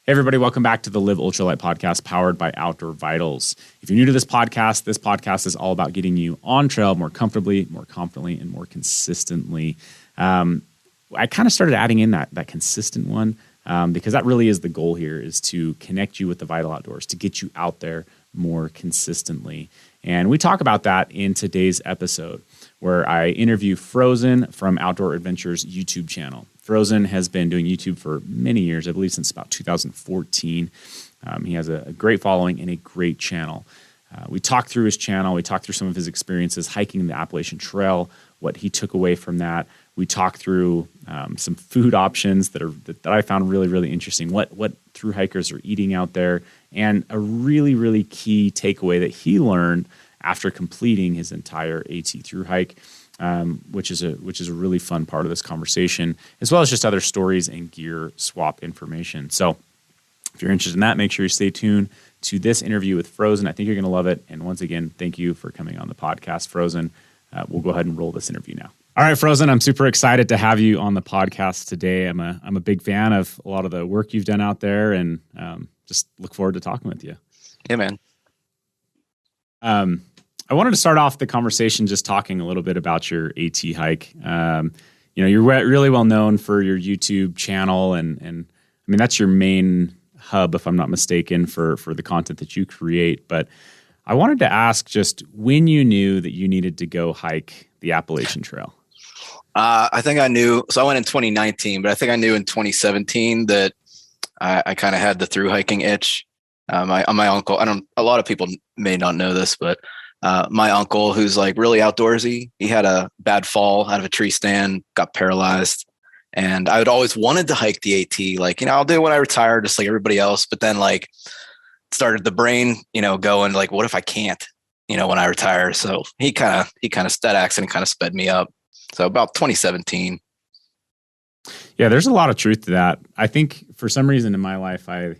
Hey, everybody, welcome back to the Live Ultralight podcast powered by Outdoor Vitals. If you're new to this podcast is all about getting you on trail more comfortably, more confidently, and more consistently. I kind of started adding in that consistent one because that really is the goal here, is to connect you with the vital outdoors, to get you out there more consistently. And we talk about that in today's episode, where I interview Frozen from Outdoor Adventures YouTube channel. Frozen has been doing YouTube for many years, I believe since about 2014. He has a great following and a great channel. We talked through his channel. We talked through some of his experiences hiking the Appalachian Trail, what he took away from that. We talked through some food options that I found really, really interesting, what thru hikers are eating out there, and a really, really key takeaway that he learned after completing his entire AT thru hike. Which is a really fun part of this conversation, as well as just other stories and gear swap information. So if you're interested in that, make sure you stay tuned to this interview with Frozen. I think you're going to love it. And once again, thank you for coming on the podcast, Frozen. We'll go ahead and roll this interview now. All right, Frozen, I'm super excited to have you on the podcast today. I'm a big fan of a lot of the work you've done out there, and just look forward to talking with you. Yeah, man. I wanted to start off the conversation just talking a little bit about your AT hike. You're really well known for your YouTube channel, and I mean, that's your main hub, if I'm not mistaken, for the content that you create. But I wanted to ask just when you knew that you needed to go hike the Appalachian Trail. I think I knew. So I went in 2019, but I think I knew in 2017 that I kind of had the thru-hiking itch. My uncle, a lot of people may not know this, but my uncle, who's like really outdoorsy, he had a bad fall out of a tree stand, got paralyzed. And I had always wanted to hike the AT, like, I'll do it when I retire, just like everybody else. But then like started the brain, going like, what if I can't, when I retire? So he kind of that accident kind of sped me up. So about 2017. Yeah, there's a lot of truth to that. I think for some reason in my life, I'm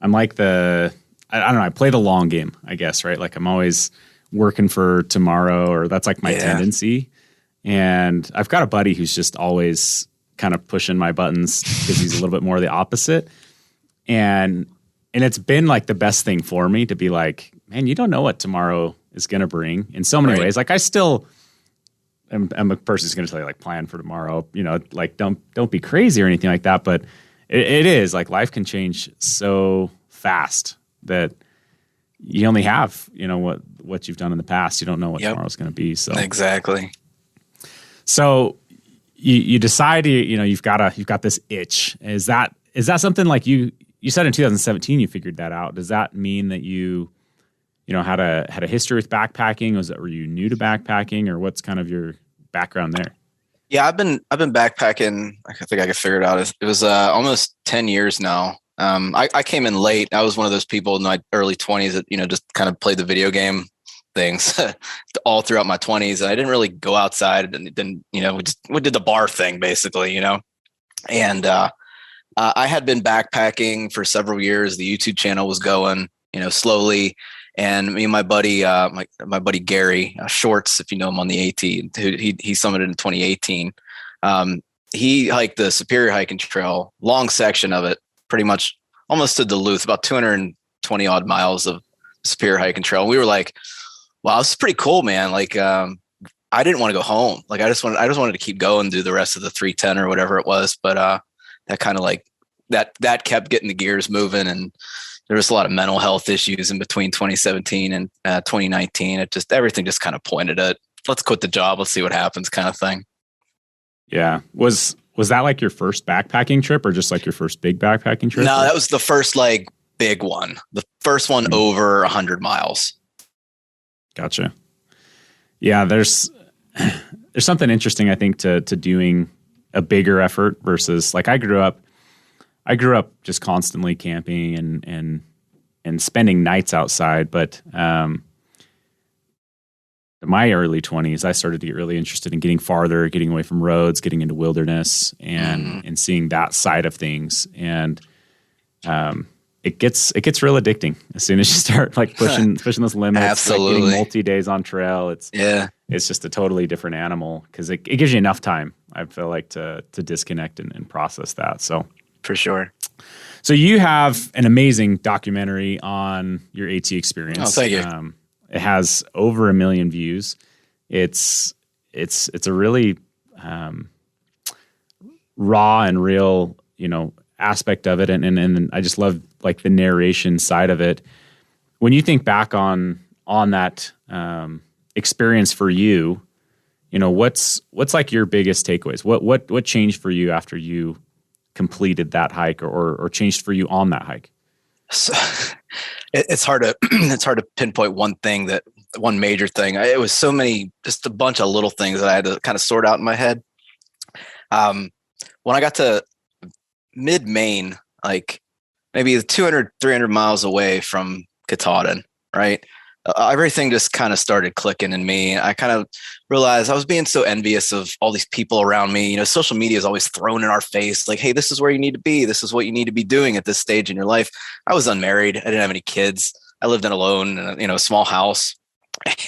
like I don't know, I play the long game, I guess, right? Like I'm always working for tomorrow, or that's like my tendency. And I've got a buddy who's just always kind of pushing my buttons because he's a little bit more the opposite. And it's been like the best thing for me to be like, man, you don't know what tomorrow is going to bring in so many ways. Like I still am a person who's going to tell you like plan for tomorrow, like don't be crazy or anything like that. But it is like life can change so fast that you only have, what you've done in the past. You don't know what tomorrow's going to be. So exactly. So you decide, you've got this itch. Is that something like you said in 2017, you figured that out. Does that mean that you had a history with backpacking? Were you new to backpacking, or what's kind of your background there? Yeah, I've been backpacking. I think I could figure it out. It was almost 10 years now. I came in late. I was one of those people in my early 20s that, just kind of played the video game things all throughout my 20s. And I didn't really go outside, and then, we did the bar thing basically, and I had been backpacking for several years. The YouTube channel was going, slowly. And me and my buddy, my buddy Gary Shorts, if you know him on the AT, he summited in 2018. He hiked the Superior Hiking Trail, long section of it, pretty much almost to Duluth, about 220 odd miles of Superior Hiking Trail. And we were like, wow, this is pretty cool, man. Like, I didn't want to go home. Like I just wanted to keep going, do the rest of the 310 or whatever it was. But that kind of like that kept getting the gears moving, and there was a lot of mental health issues in between 2017 and 2019. Everything just kind of pointed at, let's quit the job, let's see what happens, kind of thing. Yeah. Was that like your first backpacking trip, or just like your first big backpacking trip? No, that was the first like big one. The first one over 100 miles. Gotcha. Yeah, there's something interesting, I think, to doing a bigger effort versus like I grew up just constantly camping and spending nights outside. But in my early 20s, I started to get really interested in getting farther, getting away from roads, getting into wilderness, and seeing that side of things. And it gets real addicting as soon as you start like pushing those limits. Absolutely. Like getting multi-days on trail. It's just a totally different animal because it gives you enough time, I feel like, to disconnect and process that. So for sure. So you have an amazing documentary on your AT experience. Oh, thank you. It has over 1 million views. It's a really raw and real, aspect of it, and I just love like the narration side of it. When you think back on that experience for you, what's like your biggest takeaways? What changed for you after you completed that hike, or changed for you on that hike? So, it's hard to pinpoint one major thing. It was so many, just a bunch of little things that I had to kind of sort out in my head. When I got to mid-Maine, like maybe 200, 300 miles away from Katahdin, right? Everything just kind of started clicking in me. I kind of realized I was being so envious of all these people around me. Social media is always thrown in our face, like, hey, this is where you need to be. This is what you need to be doing at this stage in your life. I was unmarried. I didn't have any kids. I lived alone in a small house.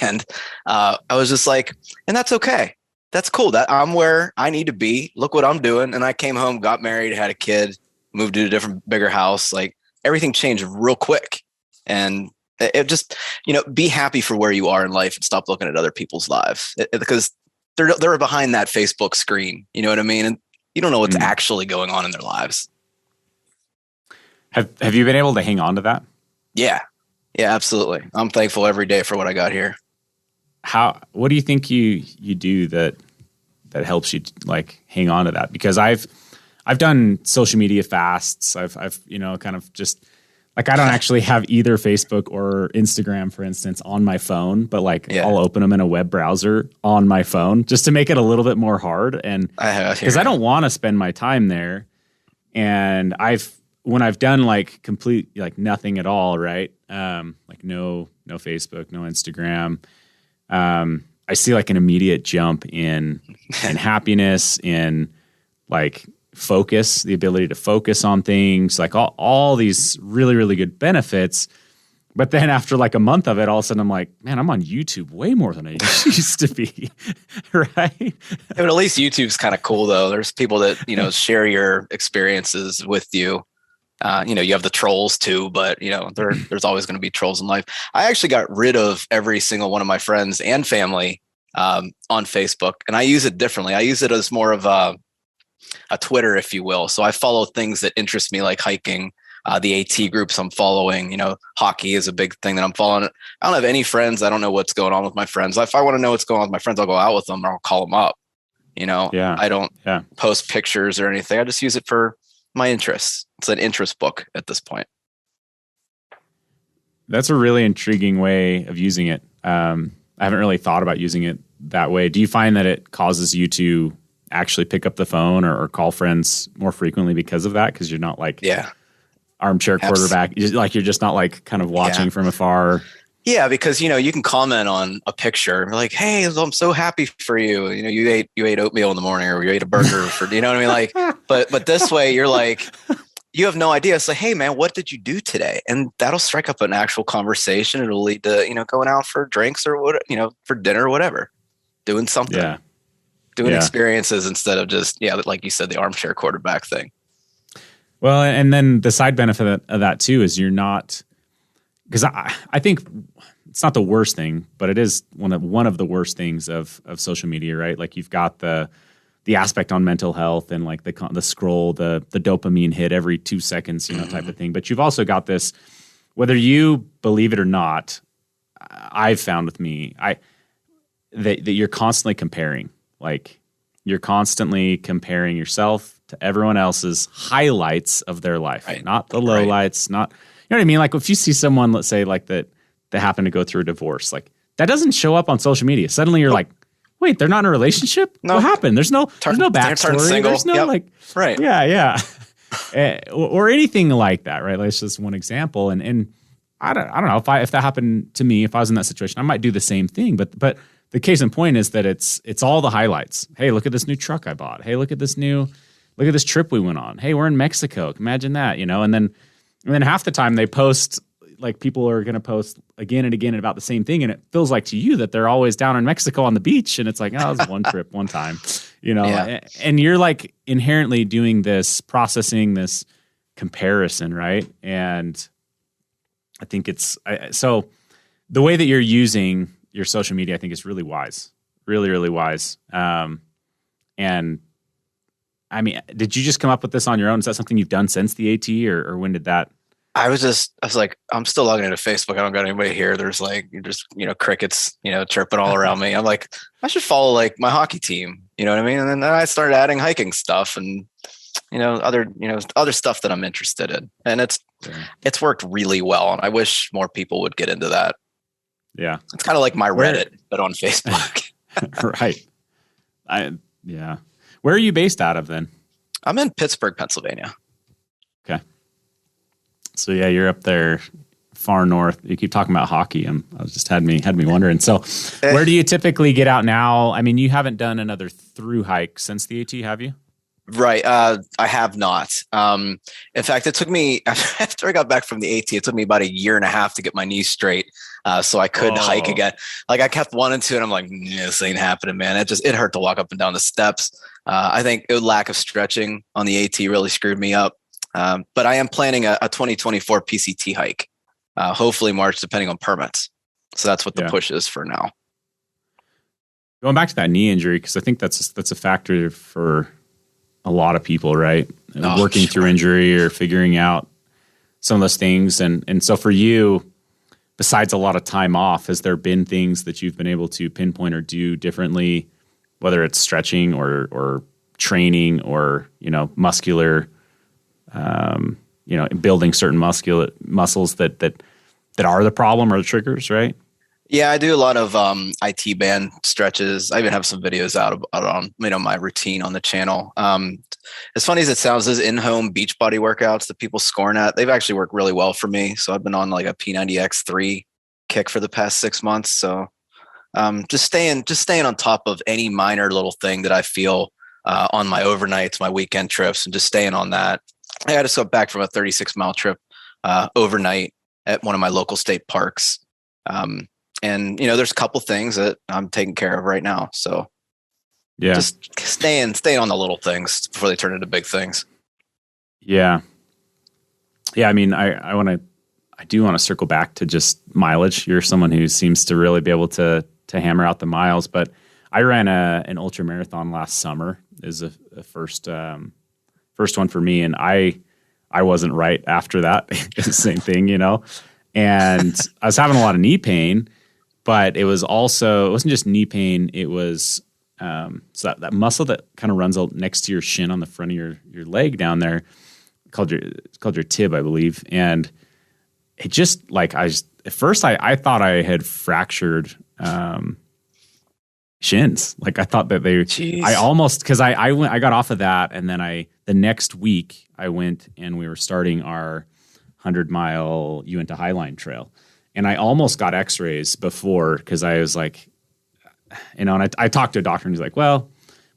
And I was just like, and that's okay. That's cool. That I'm where I need to be. Look what I'm doing. And I came home, got married, had a kid, moved to a different, bigger house. Like everything changed real quick. And it just, be happy for where you are in life and stop looking at other people's lives, because they're behind that Facebook screen. You know what I mean? And you don't know what's actually going on in their lives. Have you been able to hang on to that? Yeah, absolutely. I'm thankful every day for what I got here. What do you think you do that helps you like hang on to that? Because I've done social media fasts. I've kind of just like, I don't actually have either Facebook or Instagram, for instance, on my phone, but I'll open them in a web browser on my phone just to make it a little bit more hard. And because I don't want to spend my time there. And when I've done like complete, like nothing at all, right? Like no Facebook, no Instagram. I see like an immediate jump in happiness, in like focus, the ability to focus on things, like all these really, really good benefits. But then after like a month of it, all of a sudden I'm like, man, I'm on YouTube way more than I used to be. Right. Yeah, but at least YouTube's kind of cool though. There's people that, share your experiences with you. You have the trolls too, but there's always going to be trolls in life. I actually got rid of every single one of my friends and family on Facebook, and I use it differently. I use it as more of a Twitter, if you will. So I follow things that interest me, like hiking, the AT groups I'm following. Hockey is a big thing that I'm following. I don't have any friends. I don't know what's going on with my friends. If I want to know what's going on with my friends, I'll go out with them or I'll call them up. I don't post pictures or anything. I just use it for my interests. It's an interest book at this point. That's a really intriguing way of using it. I haven't really thought about using it that way. Do you find that it causes you to actually pick up the phone or call friends more frequently because of that? Because you're not like armchair quarterback. You're just not like kind of watching from afar. Yeah, because you can comment on a picture like, "Hey, I'm so happy for you. You ate oatmeal in the morning, or you ate a burger for." You know what I mean? Like, but this way, you're like, you have no idea. It's like, "Hey, man, what did you do today?" And that'll strike up an actual conversation. It'll lead to going out for drinks or what, for dinner or whatever, doing something, doing experiences instead of just like you said, the armchair quarterback thing. Well, and then the side benefit of that too is you're not. Because I think it's not the worst thing, but it is one of the worst things of social media, right? Like you've got the aspect on mental health and like the scroll, the dopamine hit every 2 seconds, type of thing. But you've also got this, whether you believe it or not, I've found with me, that you're constantly comparing. Like you're constantly comparing yourself to everyone else's highlights of their life, not the lowlights, not. You know what I mean? Like if you see someone, let's say like that happened to go through a divorce, like that doesn't show up on social media. Suddenly you're like, wait, they're not in a relationship? No. What happened? There's no backstory. There's no right. Yeah. or anything like that, right? Like it's just one example. And I don't know if that happened to me, if I was in that situation, I might do the same thing. But the case in point is that it's all the highlights. Hey, look at this new truck I bought. Hey, look at this trip we went on. Hey, we're in Mexico. Imagine that, And then half the time they post, like people are going to post again and again about the same thing. And it feels like to you that they're always down in Mexico on the beach. And it's like, oh, it was one trip, one time, and you're like inherently doing this, processing this comparison, right? And I think so the way that you're using your social media, I think is really wise, really, really wise. And I mean, did you just come up with this on your own? Is that something you've done since the AT, or when did that? I was like, I'm still logging into Facebook. I don't got anybody here. There's like, just, crickets, chirping all around me. I'm like, I should follow like my hockey team. You know what I mean? And then I started adding hiking stuff and, other stuff that I'm interested in. And it's worked really well. And I wish more people would get into that. Yeah. It's kind of like my Reddit, but on Facebook. Right. Yeah. Where are you based out of then? I'm in Pittsburgh, Pennsylvania. Okay. So yeah, you're up there far north. You keep talking about hockey. I was just had me wondering. So where do you typically get out now? I mean, you haven't done another through hike since the AT, have you? Right. I have not. In fact, it took me, after I got back from the AT, it took me about a year and a half to get my knees straight. So I could hike again. Like I kept wanting to, and I'm like, this ain't happening, man. It hurt to walk up and down the steps. I think lack of stretching on the AT really screwed me up. But I am planning a 2024 PCT hike, hopefully March, depending on permits. So that's what the push is for now. Going back to that knee injury, because I think that's a factor for a lot of people, right? Working through injury or figuring out some of those things. And so for you, besides a lot of time off, has there been things that you've been able to pinpoint or do differently, whether it's stretching or training or, muscular, building certain muscles that are the problem or the triggers, right? Yeah, I do a lot of IT band stretches. I even have some videos out on my routine on the channel. As funny as it sounds, those in-home beach body workouts that people scorn at, they've actually worked really well for me. So I've been on like a P90X3 kick for the past 6 months. So just staying on top of any minor little thing that I feel on my overnights, my weekend trips, and just staying on that. I had to go back from a 36-mile trip overnight at one of my local state parks. And there's a couple things that I'm taking care of right now. So yeah, just staying on the little things before they turn into big things. Yeah. Yeah. I mean, I do want to circle back to just mileage. You're someone who seems to really be able to hammer out the miles, but I ran an ultra marathon last summer is a first one for me. And I wasn't right after that. Same thing, and I was having a lot of knee pain. But it wasn't just knee pain. It was so that muscle that kind of runs next to your shin on the front of your leg down there, it's called your tib, I believe. And it just at first I thought I had fractured shins. Like I thought that I almost, because I got off of that, and then the next week I went and we were starting our 100-mile Uinta Highline Trail. And I almost got x-rays before, because I was like, and I talked to a doctor and he's like, well,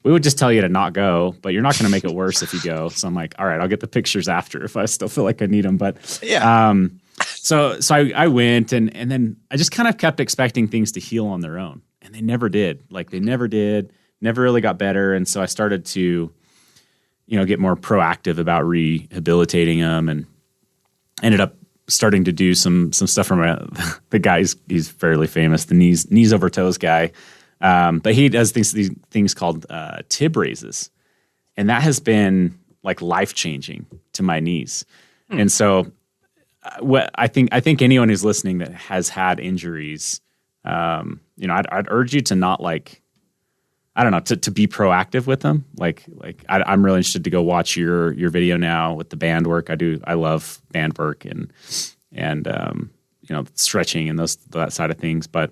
we would just tell you to not go, but you're not going to make it worse if you go. So I'm like, all right, I'll get the pictures after if I still feel like I need them. But yeah. So I went and then I just kind of kept expecting things to heal on their own, and they never did. Like they never did, never really got better. And so I started to, get more proactive about rehabilitating them, and ended up starting to do some stuff from the guy. He's fairly famous, the knees over toes guy. But he does these things called tib raises, and that has been like life changing to my knees. And so, what I think anyone who's listening that has had injuries, I'd urge you to not to be proactive with them. I'm really interested to go watch your video now with the band work. I love band work and stretching and that side of things. But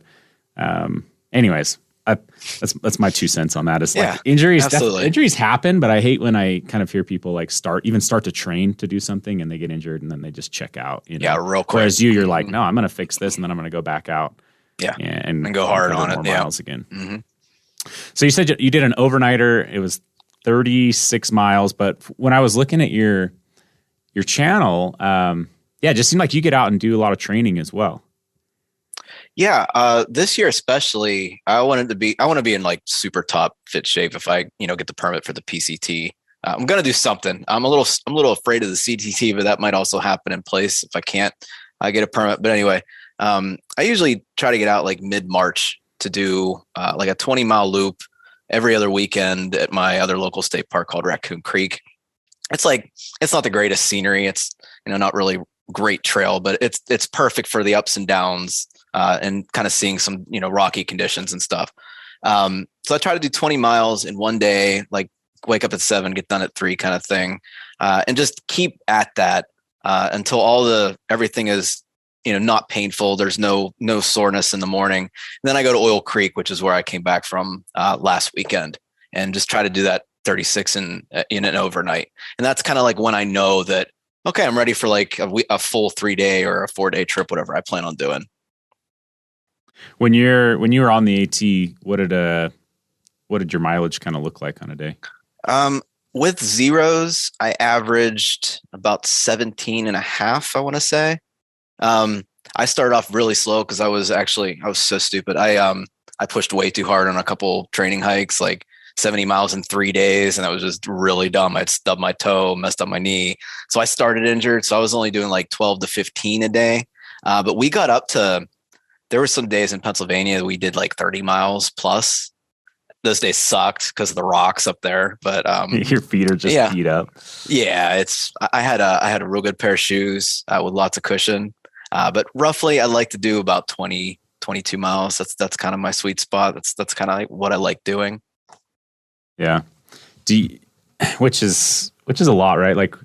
anyways, that's my 2 cents on that. It's like injuries happen, but I hate when I kind of hear people start to train to do something and they get injured and then they just check out. Yeah, real quick. Whereas you're like, no, I'm going to fix this and then I'm going to go back out. Yeah, and go hard on it. Miles again. Mm-hmm. So you said you did an overnighter. It was 36 miles. But when I was looking at your channel, it just seemed like you get out and do a lot of training as well. Yeah, this year especially, I want to be in super top fit shape if I get the permit for the PCT. I'm going to do something. I'm a little afraid of the CTT, but that might also happen in place if I can't get a permit. But anyway, I usually try to get out like mid-March to do like a 20-mile loop every other weekend at my other local state park called Raccoon Creek. It's not the greatest scenery. It's, not really great trail, but it's perfect for the ups and downs and kind of seeing some, rocky conditions and stuff. So I try to do 20 miles in one day, like wake up at 7, get done at 3 kind of thing. And just keep at that until everything is, not painful. There's no soreness in the morning. And then I go to Oil Creek, which is where I came back from last weekend, and just try to do that 36 in an overnight. And that's kind of like when I know that, okay, I'm ready for like a full 3-day or a 4-day trip, whatever I plan on doing. When you were on the AT, what did your mileage kind of look like on a day? With zeros, I averaged about 17 and a half, I want to say. I started off really slow because I was so stupid. I pushed way too hard on a couple training hikes, like 70 miles in 3 days. And that was just really dumb. I'd stubbed my toe, messed up my knee. So I started injured. So I was only doing like 12 to 15 a day. But we got up to, there were some days in Pennsylvania that we did like 30 miles plus. Those days sucked because of the rocks up there, but your feet are just beat up. Yeah, I had a real good pair of shoes with lots of cushion. But roughly I like to do about 20, 22 miles. That's kind of my sweet spot. That's kind of like what I like doing. Yeah. Which is a lot, right? Like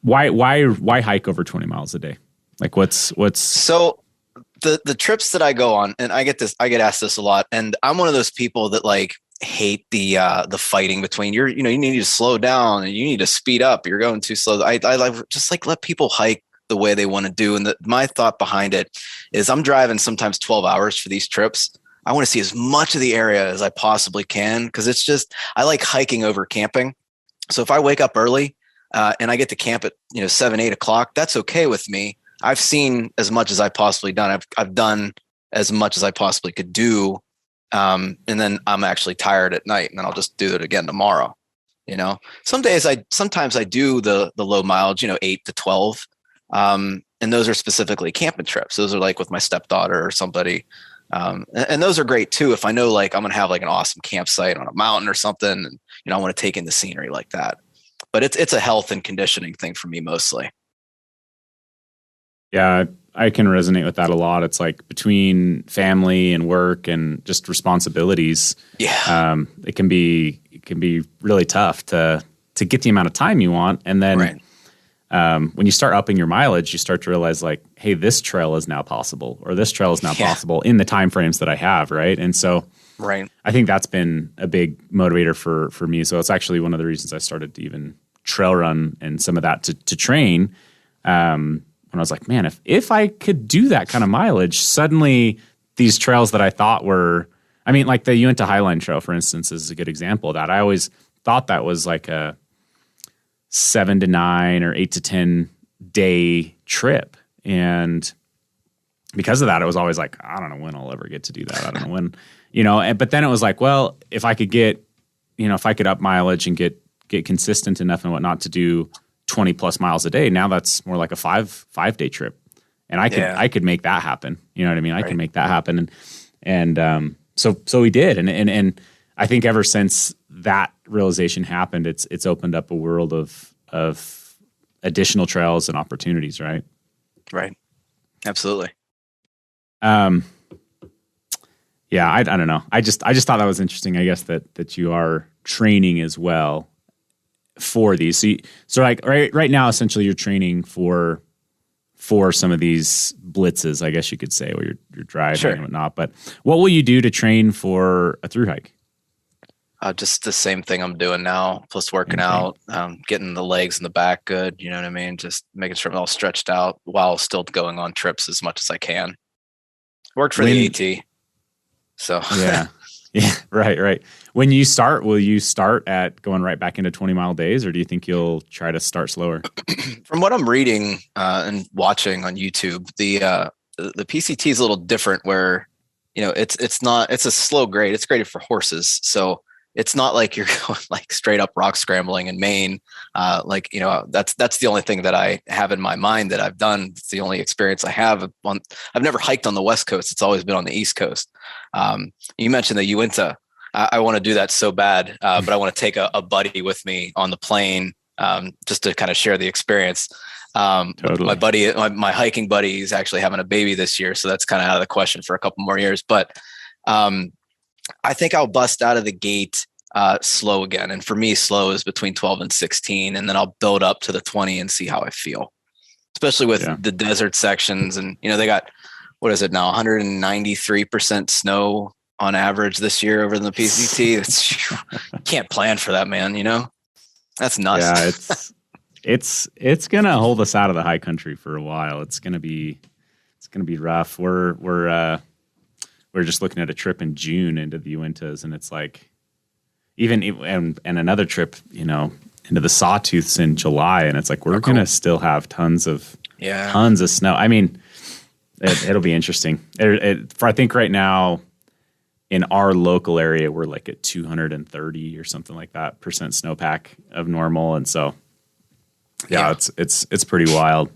why hike over 20 miles a day? Like what's so the trips that I go on, and I get asked this a lot, and I'm one of those people that like hate the fighting between you need to slow down and you need to speed up. You're going too slow. I like just like let people hike the way they want to do. And my thought behind it is I'm driving sometimes 12 hours for these trips. I want to see as much of the area as I possibly can because it's just I like hiking over camping. So if I wake up early and I get to camp at 7, 8 o'clock, that's okay with me. I've seen as much as I've possibly done. I've done as much as I possibly could do. And then I'm actually tired at night and then I'll just do it again tomorrow. Sometimes I do the low mileage, 8 to 12. And those are specifically camping trips. Those are like with my stepdaughter or somebody. And those are great too. If I know like I'm going to have like an awesome campsite on a mountain or something, and, I want to take in the scenery like that, but it's a health and conditioning thing for me mostly. Yeah, I can resonate with that a lot. It's like between family and work and just responsibilities. Yeah. It can be really tough to get the amount of time you want. And then right. When you start upping your mileage, you start to realize like, hey, this trail is now possible, or this trail is now possible in the timeframes that I have. Right. And so right. I think that's been a big motivator for me. So it's actually one of the reasons I started to even trail run and some of that to train. When I was like, man, if I could do that kind of mileage, suddenly these trails that I thought were, I mean, like the Uinta Highline Trail, for instance, is a good example of that. I always thought that was like a 7 to 9 or 8 to 10 day trip. And because of that, it was always like, I don't know when I'll ever get to do that. I don't know when, but then it was like, well, if I could up mileage and get consistent enough and whatnot to do 20 plus miles a day. Now that's more like a 5-day trip. And I could make that happen. You know what I mean? I can make that happen. And so we did. And I think ever since that realization happened, it's opened up a world of additional trails and opportunities. Right. Right. Absolutely. Yeah, I don't know. I just thought that was interesting. I guess that you are training as well for these. So like right now, essentially you're training for some of these blitzes, I guess you could say, where you're driving and whatnot. But what will you do to train for a thru hike? Just the same thing I'm doing now, plus working out, getting the legs and the back good. You know what I mean? Just making sure I'm all stretched out while still going on trips as much as I can. Worked for the AT. So yeah. Yeah, right. When you start, will you start at going right back into 20-mile days, or do you think you'll try to start slower? From what I'm reading and watching on YouTube, the PCT is a little different where, it's a slow grade. It's graded for horses. So it's not like you're going like straight up rock scrambling in Maine. That's the only thing that I have in my mind that I've done. It's the only experience I have I've never hiked on the West Coast. It's always been on the East Coast. You mentioned the Uinta. I want to do that so bad, but I want to take a buddy with me on the plane, just to kind of share the experience. Totally. My buddy, my hiking buddy, is actually having a baby this year, so that's kind of out of the question for a couple more years. But I think I'll bust out of the gate slow again, and for me, slow is between 12 and 16, and then I'll build up to the 20 and see how I feel, especially with the desert sections. And they got, what is it now, 193% snow on average this year over in the PCT. Can't plan for that, man. That's nuts. Yeah, it's gonna hold us out of the high country for a while. It's gonna be rough. We're just looking at a trip in June into the Uintas, and it's like and another trip, into the Sawtooths in July, and it's like we're gonna still have tons of snow. I mean, it'll be interesting. I think right now, in our local area, we're like at 230 or something like that percent snowpack of normal, and so it's pretty wild.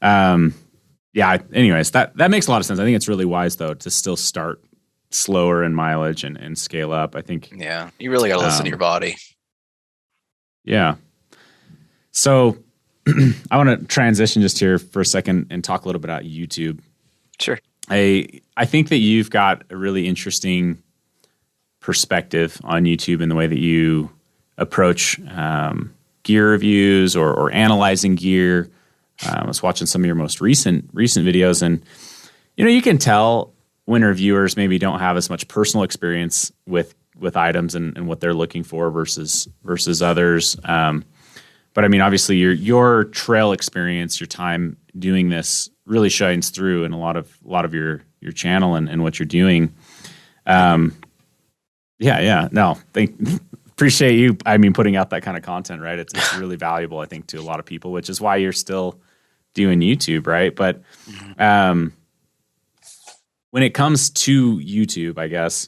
Anyways, that makes a lot of sense. I think it's really wise though to still start slower in mileage and scale up. I think you really got to listen to your body. Yeah. So I want to transition just here for a second and talk a little bit about YouTube. Sure. I think that you've got a really interesting perspective on YouTube in the way that you approach gear reviews or analyzing gear. I was watching some of your most recent videos, and you can tell when reviewers maybe don't have as much personal experience with items and what they're looking for versus others. But I mean, obviously, your trail experience, your time doing this, really shines through in a lot of your channel and what you're doing. Appreciate you. I mean, putting out that kind of content, right? It's really valuable, I think, to a lot of people, which is why you're still doing YouTube, right? But when it comes to YouTube, I guess,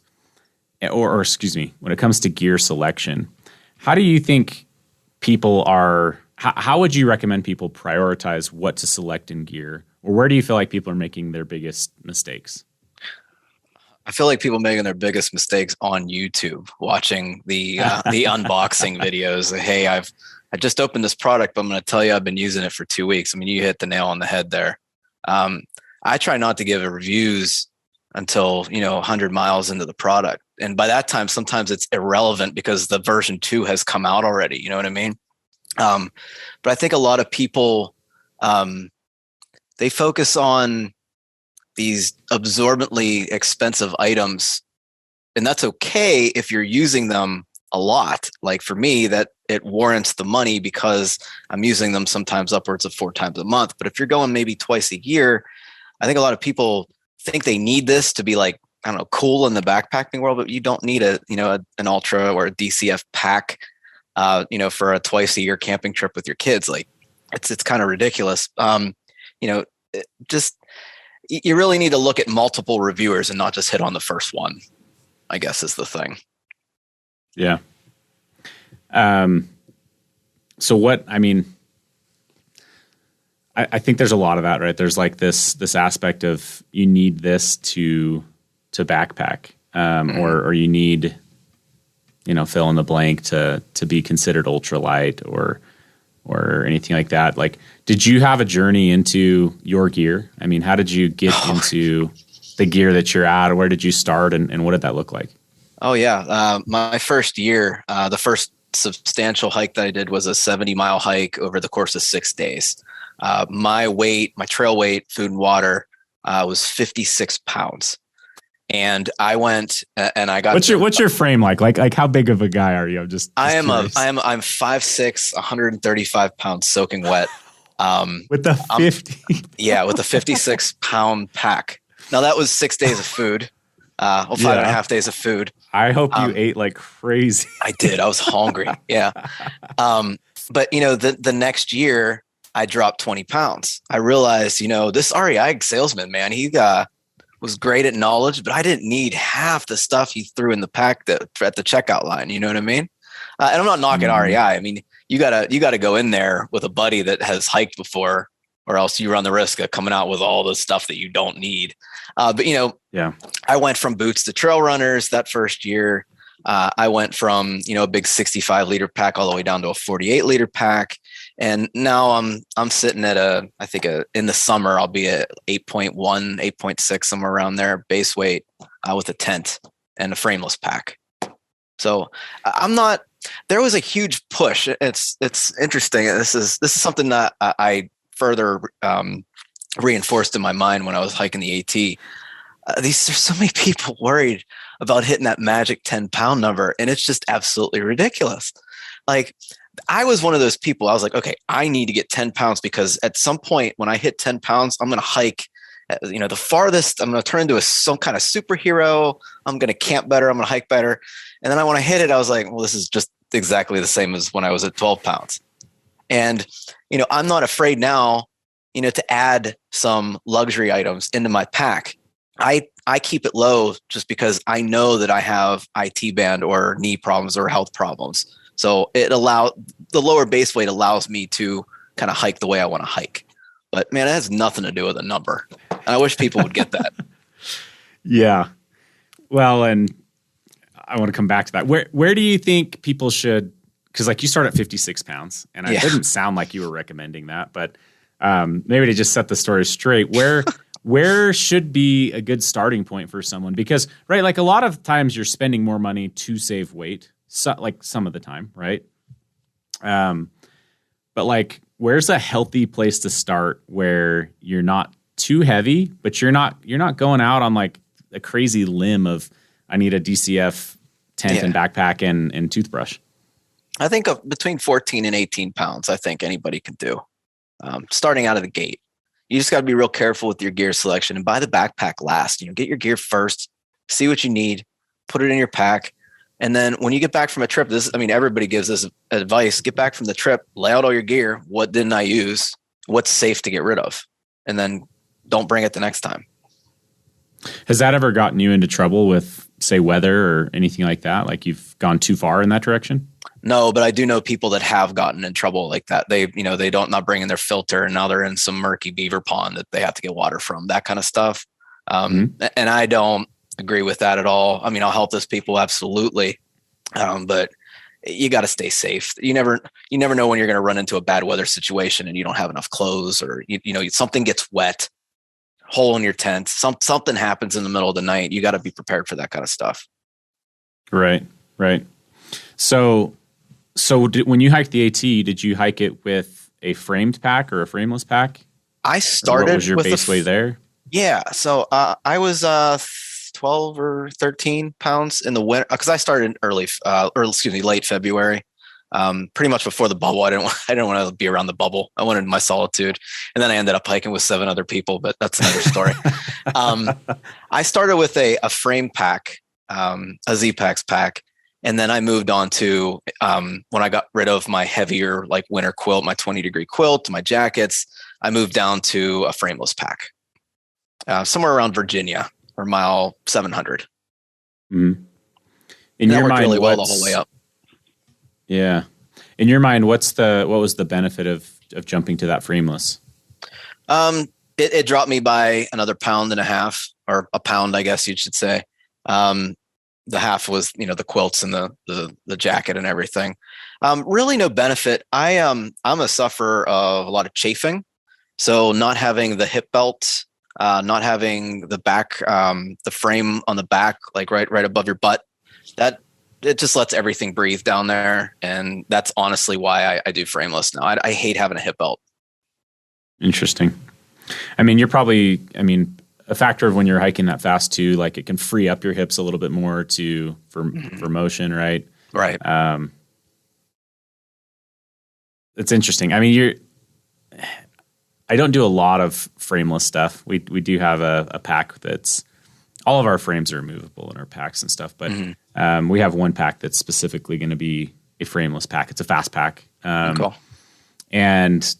or excuse me, when it comes to gear selection, how do you think people are? How would you recommend people prioritize what to select in gear, or where do you feel like people are making their biggest mistakes? I feel like people making their biggest mistakes on YouTube, watching the unboxing videos. Hey, I just opened this product, but I'm going to tell you I've been using it for 2 weeks. I mean, you hit the nail on the head there. I try not to give reviews until 100 miles into the product, and by that time, sometimes it's irrelevant because the version 2 has come out already. You know what I mean? But I think a lot of people they focus on these absorbently expensive items, and that's okay if you're using them a lot. Like for me, that it warrants the money because I'm using them sometimes upwards of 4 times a month. But if you're going maybe twice a year, I think a lot of people think they need this to be like, I don't know, cool in the backpacking world, but you don't need an Ultra or a DCF pack, for a twice a year camping trip with your kids. Like it's kind of ridiculous. You really need to look at multiple reviewers and not just hit on the first one, I guess, is the thing. Yeah. So what, I mean, I think there's a lot of that, right? There's like this aspect of you need this to backpack, or you need, fill in the blank to be considered ultralight or anything like that. Like, did you have a journey into your gear? I mean, how did you get into the gear that you're at, or where did you start, and what did that look like? Oh yeah. My first year, the first substantial hike that I did was a 70-mile hike over the course of 6 days. My trail weight, food and water, was 56 pounds. And I went and I got. What's your frame like? Like how big of a guy are you? I'm I'm 5'6", 135 pounds soaking wet. With the 50. With a 56 pound pack. Now that was 6 days of food. 5.5 days of food. I hope you ate like crazy. I did. I was hungry. Yeah. But the next year I dropped 20 pounds. I realized, this REI salesman, man, was great at knowledge, but I didn't need half the stuff he threw in the pack that at the checkout line. You know what I mean? And I'm not knocking REI. I mean, you gotta go in there with a buddy that has hiked before, or else you run the risk of coming out with all the stuff that you don't need. But I went from boots to trail runners that first year. I went from, a big 65 liter pack all the way down to a 48 liter pack. And now I'm sitting at in the summer, I'll be at 8.1, 8.6, somewhere around there, base weight with a tent and a frameless pack. So there was a huge push. It's interesting. This is something that I further reinforced in my mind when I was hiking the AT. There's so many people worried about hitting that magic 10-pound number, and it's just absolutely ridiculous. Like, I was one of those people. I was like, okay, I need to get 10 pounds because at some point when I hit 10 pounds, I'm going to hike, the farthest. I'm going to turn into some kind of superhero. I'm going to camp better. I'm going to hike better. And then when I hit it, I was like, well, this is just exactly the same as when I was at 12 pounds. And, I'm not afraid now, to add some luxury items into my pack. I keep it low just because I know that I have IT band or knee problems or health problems. So the lower base weight allows me to kind of hike the way I want to hike. But man, it has nothing to do with a number. And I wish people would get that. Yeah. Well, and I want to come back to that. Where do you think people should, because like you start at 56 pounds and it didn't sound like you were recommending that, but maybe to just set the story straight, where should be a good starting point for someone? Because, right, like a lot of times you're spending more money to save weight, like some of the time, right? But like, where's a healthy place to start where you're not too heavy, but you're not going out on like a crazy limb of I need a DCF tent and backpack and toothbrush? I think between 14 and 18 pounds, I think anybody can do. Starting out of the gate. You just got to be real careful with your gear selection and buy the backpack last. Get your gear first, see what you need, put it in your pack. And then when you get back from a trip, everybody gives this advice, get back from the trip, lay out all your gear. What didn't I use? What's safe to get rid of? And then don't bring it the next time. Has that ever gotten you into trouble with, say, weather or anything like that? Like you've gone too far in that direction? No, but I do know people that have gotten in trouble like that. They not bring in their filter and now they're in some murky beaver pond that they have to get water from, that kind of stuff. And I don't agree with that at all. I mean, I'll help those people. Absolutely. But you got to stay safe. You never know when you're going to run into a bad weather situation and you don't have enough clothes or, something gets wet, hole in your tent, something happens in the middle of the night. You got to be prepared for that kind of stuff. Right. So when you hiked the AT, did you hike it with a framed pack or a frameless pack? I started. What was your base weight there? Yeah, so I was 12 or 13 pounds in the winter because I started late February, pretty much before the bubble. I didn't want to be around the bubble. I wanted my solitude, and then I ended up hiking with 7 other people. But that's another story. I started with a frame pack, a Z-Packs pack. And then I moved on to when I got rid of my heavier like winter quilt, my 20-degree quilt, my jackets, I moved down to a frameless pack somewhere around Virginia or mile 700. Mm-hmm. In your mind, really well the whole way up. Yeah. In your mind, what was the benefit of jumping to that frameless? It dropped me by another 1.5 pounds or a pound, I guess you should say. The half was, the quilts and the jacket and everything. Really no benefit. I'm a sufferer of a lot of chafing. So not having the hip belt, not having the back, the frame on the back, like right above your butt, that it just lets everything breathe down there. And that's honestly why I do frameless now. I hate having a hip belt. Interesting. I mean, a factor of when you're hiking that fast too, like it can free up your hips a little bit more for motion, right? Right. It's interesting. I mean, I don't do a lot of frameless stuff. We do have a pack that's all of our frames are removable in our packs and stuff, but we have one pack that's specifically going to be a frameless pack. It's a fast pack. Cool. And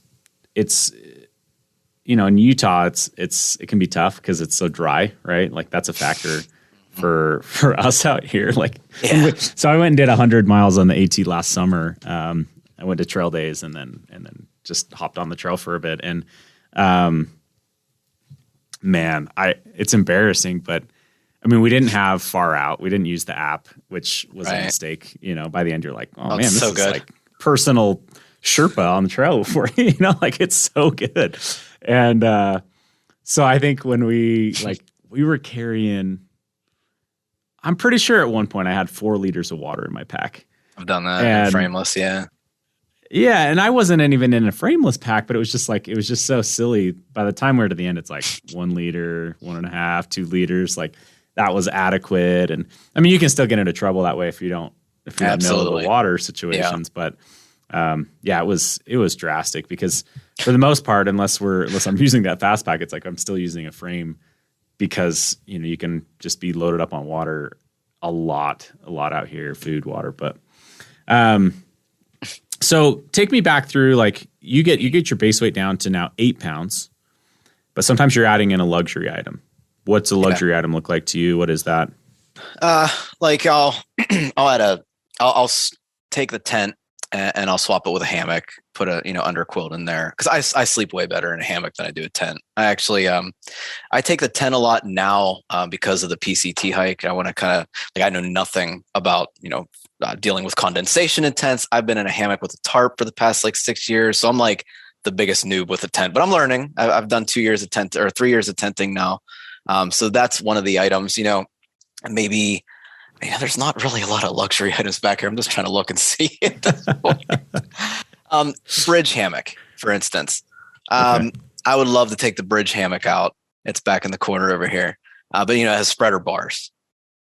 it's in Utah, it can be tough because it's so dry, right? Like that's a factor for us out here. Like, so I went and did 100 miles on the AT last summer. I went to trail days and then just hopped on the trail for a bit. And man, it's embarrassing, but I mean, we didn't have Far Out. We didn't use the app, which was a mistake. By the end, you're like, oh man, this is good. Like personal Sherpa on the trail before like it's so good. And so I think when we were carrying, I'm pretty sure at one point I had 4 liters of water in my pack. I've done that in Frameless, yeah. Yeah, and I wasn't even in a Frameless pack, but it was just so silly. By the time we were to the end, it's like 1 liter, 1.5, 2 liters. Like that was adequate. And I mean, you can still get into trouble that way if you don't know the water situations. Yeah. But it was drastic because for the most part, unless I'm using that fast pack, it's like I'm still using a frame because you can just be loaded up on water a lot out here, food, water. But so take me back through, like you get your base weight down to now 8 pounds, but sometimes you're adding in a luxury item. What's a luxury item look like to you? What is that? Like I'll take the tent and I'll swap it with a hammock, put a under quilt in there because I sleep way better in a hammock than I do a tent. I actually I take the tent a lot now because of the PCT hike. I want to kind of I know nothing about dealing with condensation in tents. I've been in a hammock with a tarp for the past 6 years, so I'm like the biggest noob with a tent. But I'm learning. I've done 2 years of tent or 3 years of tenting now, so that's one of the items. Maybe. Yeah, there's not really a lot of luxury items back here. I'm just trying to look and see at this point. Bridge hammock, for instance. I would love to take the bridge hammock out. It's back in the corner over here. But it has spreader bars.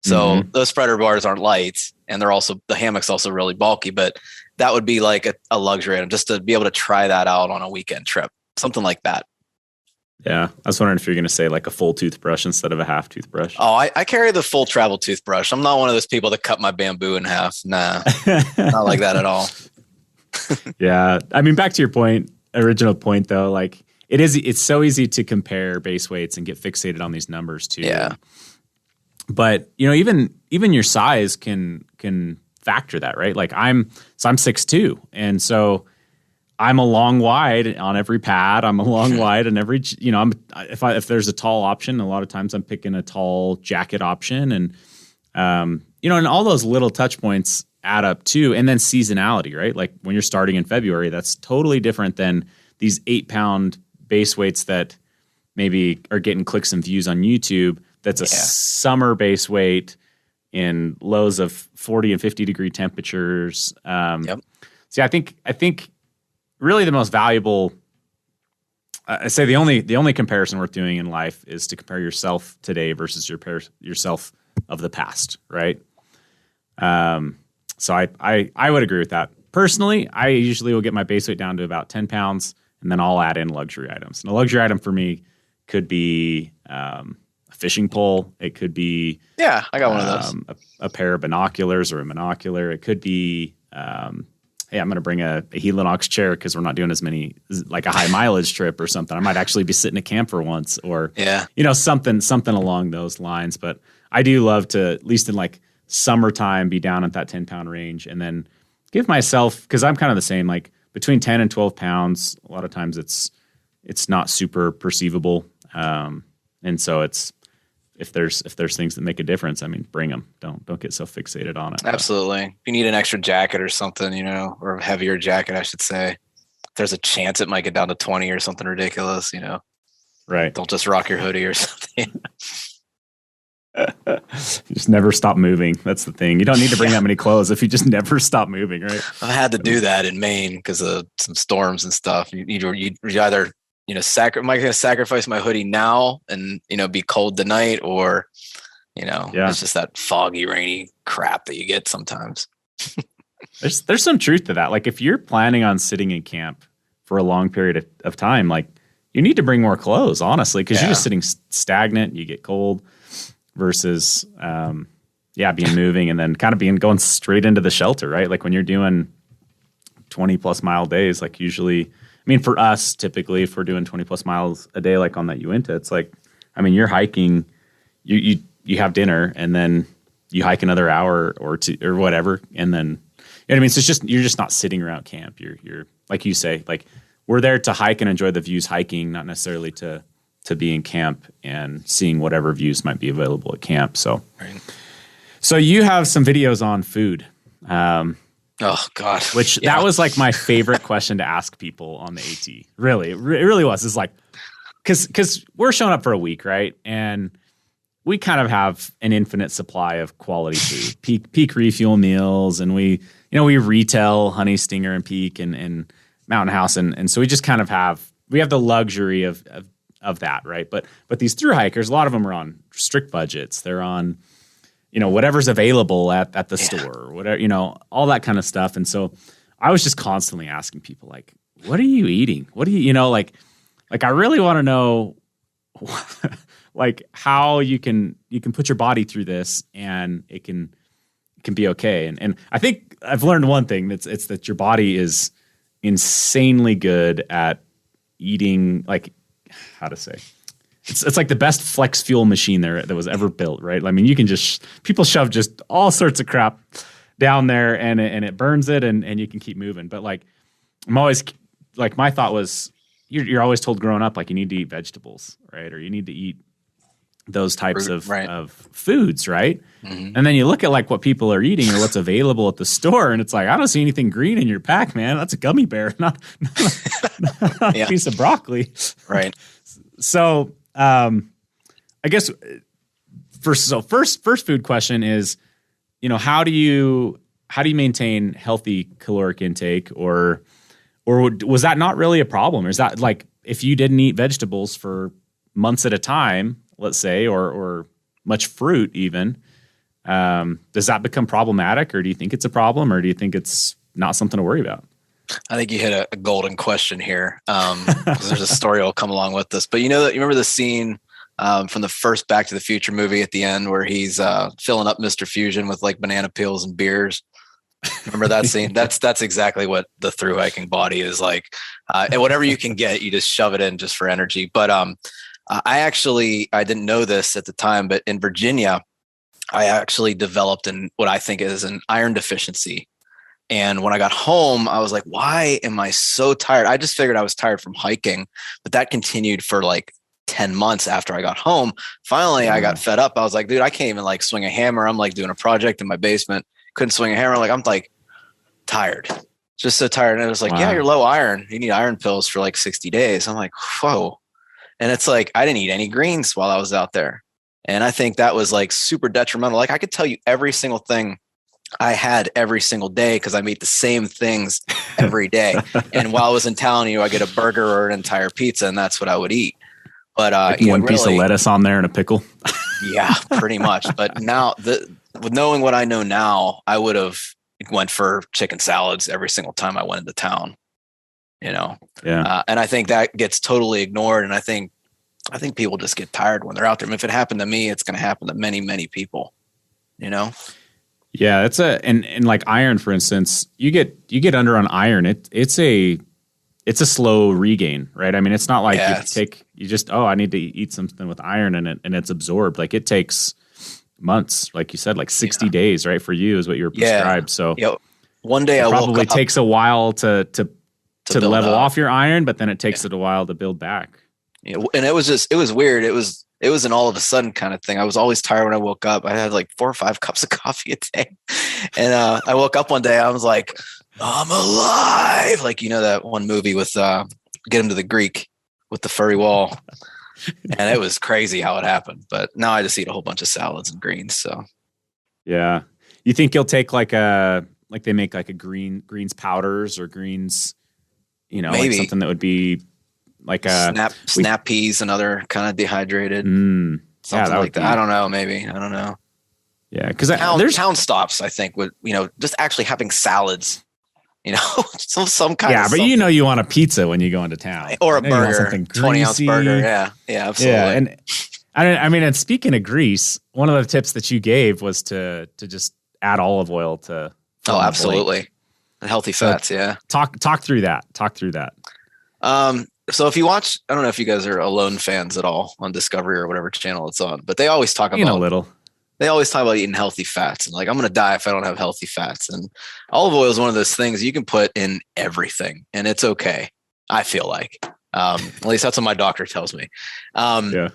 So those spreader bars aren't light, and the hammock's also really bulky, but that would be like a luxury item just to be able to try that out on a weekend trip. Something like that. Yeah, I was wondering if you're going to say like a full toothbrush instead of a half toothbrush. Oh, I carry the full travel toothbrush. I'm not one of those people that cut my bamboo in half. Nah, not like that at all. Yeah, I mean, back to your original point though, like it's so easy to compare base weights and get fixated on these numbers too. Yeah. But even your size can factor that, right? Like I'm 6'2", and so I'm a long wide on every pad. I'm a long wide on every, if there's a tall option, a lot of times I'm picking a tall jacket option, and and all those little touch points add up too. And then seasonality, right? Like when you're starting in February, that's totally different than these 8-pound base weights that maybe are getting clicks and views on YouTube. That's a summer base weight in lows of 40 and 50 degree temperatures. So I think really the most valuable, I say the only comparison worth doing in life is to compare yourself today versus yourself of the past, right? So I would agree with that. Personally, I usually will get my base weight down to about 10 pounds, and then I'll add in luxury items. And a luxury item for me could be a fishing pole. It could be I got one of those. A pair of binoculars or a monocular. It could be hey, I'm going to bring a Helinox chair because we're not doing as many, like a high mileage trip or something. I might actually be sitting at camp for once, or something along those lines. But I do love to, at least in like summertime, be down at that 10-pound range, and then give myself, because I'm kind of the same, like between 10 and 12 pounds. A lot of times it's not super perceivable, and so it's. If there's things that make a difference, I mean, bring them. Don't get so fixated on it. Absolutely. If you need an extra jacket or something, or a heavier jacket, I should say, there's a chance it might get down to 20 or something ridiculous, Right. Don't just rock your hoodie or something. Just never stop moving. That's the thing. You don't need to bring that many clothes if you just never stop moving, right? I had to do that in Maine because of some storms and stuff. You either am I going to sacrifice my hoodie now and, be cold tonight, or, it's just that foggy, rainy crap that you get sometimes. There's some truth to that. Like if you're planning on sitting in camp for a long period of time, like you need to bring more clothes, honestly, because you're just sitting stagnant, you get cold versus, being moving and then kind of going straight into the shelter, right? Like when you're doing 20 plus mile days, like usually, mean, for us, typically, if we're doing 20 plus miles a day, like on that Uinta, it's like, I mean, you're hiking, you have dinner, and then you hike another hour or two or whatever, and then, you know what I mean? So it's just, you're just not sitting around camp. You're like you say, like, we're there to hike and enjoy the views hiking, not necessarily to be in camp and seeing whatever views might be available at camp. So, Right. So you have some videos on food. Oh God. Which that was like my favorite question to ask people on the AT. Really, it really was. It's like, cause we're showing up for a week, right? And we kind of have an infinite supply of quality food, peak refuel meals. And we retail Honey Stinger and Peak and Mountain House. And so we just kind of have the luxury of that, right? But these thru hikers, a lot of them are on strict budgets. They're on, whatever's available at the store, whatever, all that kind of stuff. And so I was just constantly asking people, like, what are you eating? What do you, like I really want to know, like how you can put your body through this and it can be okay. And I think I've learned one thing, it's that your body is insanely good at eating, like, how to say, it's like the best flex fuel machine that was ever built, right? I mean, you can people shove just all sorts of crap down there and it burns it and you can keep moving. But like, I'm always like, my thought was, you're always told growing up, like, you need to eat vegetables, right? Or you need to eat those types of foods, right? Mm-hmm. And then you look at like what people are eating or what's available at the store, and it's like, I don't see anything green in your pack, man. That's a gummy bear, not a piece of broccoli. Right. So I guess first food question is, how do you maintain healthy caloric intake, or was that not really a problem? Or is that like, if you didn't eat vegetables for months at a time, let's say, or much fruit even, does that become problematic, or do you think it's a problem, or do you think it's not something to worry about? I think you hit a golden question here. There's a story will come along with this, but you remember the scene from the first Back to the Future movie at the end where he's filling up Mr. Fusion with like banana peels and beers. Remember that scene? That's exactly what the thru hiking body is like. And whatever you can get, you just shove it in just for energy. But I didn't know this at the time, but in Virginia, I actually developed what I think is an iron deficiency. And when I got home, I was like, why am I so tired? I just figured I was tired from hiking, but that continued for like 10 months after I got home. Finally, I got fed up. I was like, dude, I can't even like swing a hammer. I'm like doing a project in my basement. Couldn't swing a hammer. Like, I'm like tired, just so tired. And it was like, yeah, you're low iron. You need iron pills for like 60 days. I'm like, whoa. And it's like, I didn't eat any greens while I was out there. And I think that was like super detrimental. Like, I could tell you every single thing I had every single day because I eat the same things every day. And while I was in town, I get a burger or an entire pizza, and that's what I would eat. But like one piece of lettuce on there and a pickle. Yeah, pretty much. But now, with knowing what I know now, I would have went for chicken salads every single time I went into town. Yeah. And I think that gets totally ignored. And I think people just get tired when they're out there. I mean, if it happened to me, it's going to happen to many, many people. Yeah, and like iron, for instance, you get under on iron. It's a slow regain, right? I mean, it's not like I need to eat something with iron in it and it's absorbed. Like, it takes months, like you said, like 60 days, right? For you is what you were prescribed. So one day it probably takes a while to level off your iron, but then it takes it a while to build back. And it was weird. It was an all of a sudden kind of thing. I was always tired when I woke up. I had like 4 or 5 cups of coffee a day. And I woke up one day, I was like, I'm alive. Like, that one movie with Get Him to the Greek with the furry wall. And it was crazy how it happened. But now I just eat a whole bunch of salads and greens. So, yeah. You think you'll take like they make like a greens powders or greens, maybe like something that would be like a snap peas and other kind of dehydrated something like that. I don't know. Maybe. I don't know. Yeah. Cause there's town stops, I think, with, just actually having salads, some kind of. Yeah. But you want a pizza when you go into town or a burger, 20-ounce burger. Yeah. Yeah. Absolutely. Yeah. And and speaking of grease, one of the tips that you gave was to just add olive oil to. Oh, absolutely. And healthy fats. Yeah. Talk through that. So if you watch, I don't know if you guys are Alone fans at all on Discovery or whatever channel it's on, but they always talk about a little. They always talk about eating healthy fats and like, I'm going to die if I don't have healthy fats. And olive oil is one of those things you can put in everything and it's okay. I feel like, at least that's what my doctor tells me. Yeah.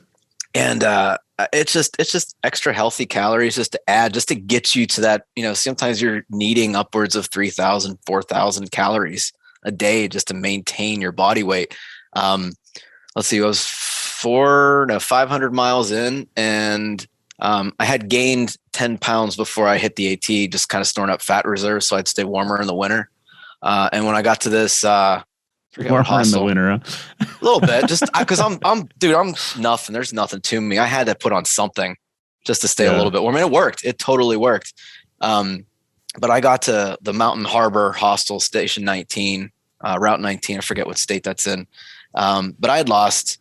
And, it's just extra healthy calories just to add, just to get you to that, sometimes you're needing upwards of 3,000, 4,000 calories a day just to maintain your body weight. Let's see, I was 500 miles in and, I had gained 10 pounds before I hit the AT, just kind of storing up fat reserves so I'd stay warmer in the winter. And when I got to this, warmer in the winter, huh? A little bit, just because I'm nothing. There's nothing to me. I had to put on something just to stay a little bit warm. And it worked. It totally worked. But I got to the Mountain Harbor Hostel Station 19, Route 19. I forget what state that's in. But I had lost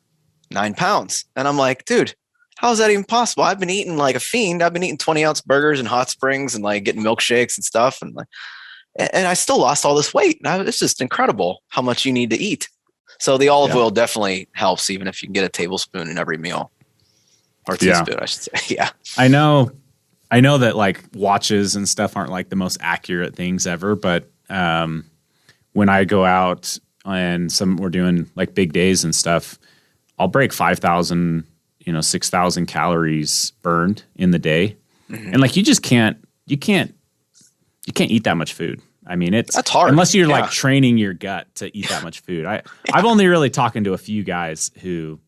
9 pounds. And I'm like, dude, how is that even possible? I've been eating like a fiend. I've been eating 20-ounce burgers and hot springs and like getting milkshakes and stuff. And I still lost all this weight. It's just incredible how much you need to eat. So the olive oil definitely helps, even if you can get a tablespoon in every meal, or teaspoon, I should say. Yeah. I know that like watches and stuff aren't like the most accurate things ever, but when I go out and we're doing like big days and stuff, I'll break 5,000, 6,000 calories burned in the day. Mm-hmm. And like, you can't eat that much food. I mean, that's hard unless you're like training your gut to eat that much food. I've only really talking to a few guys who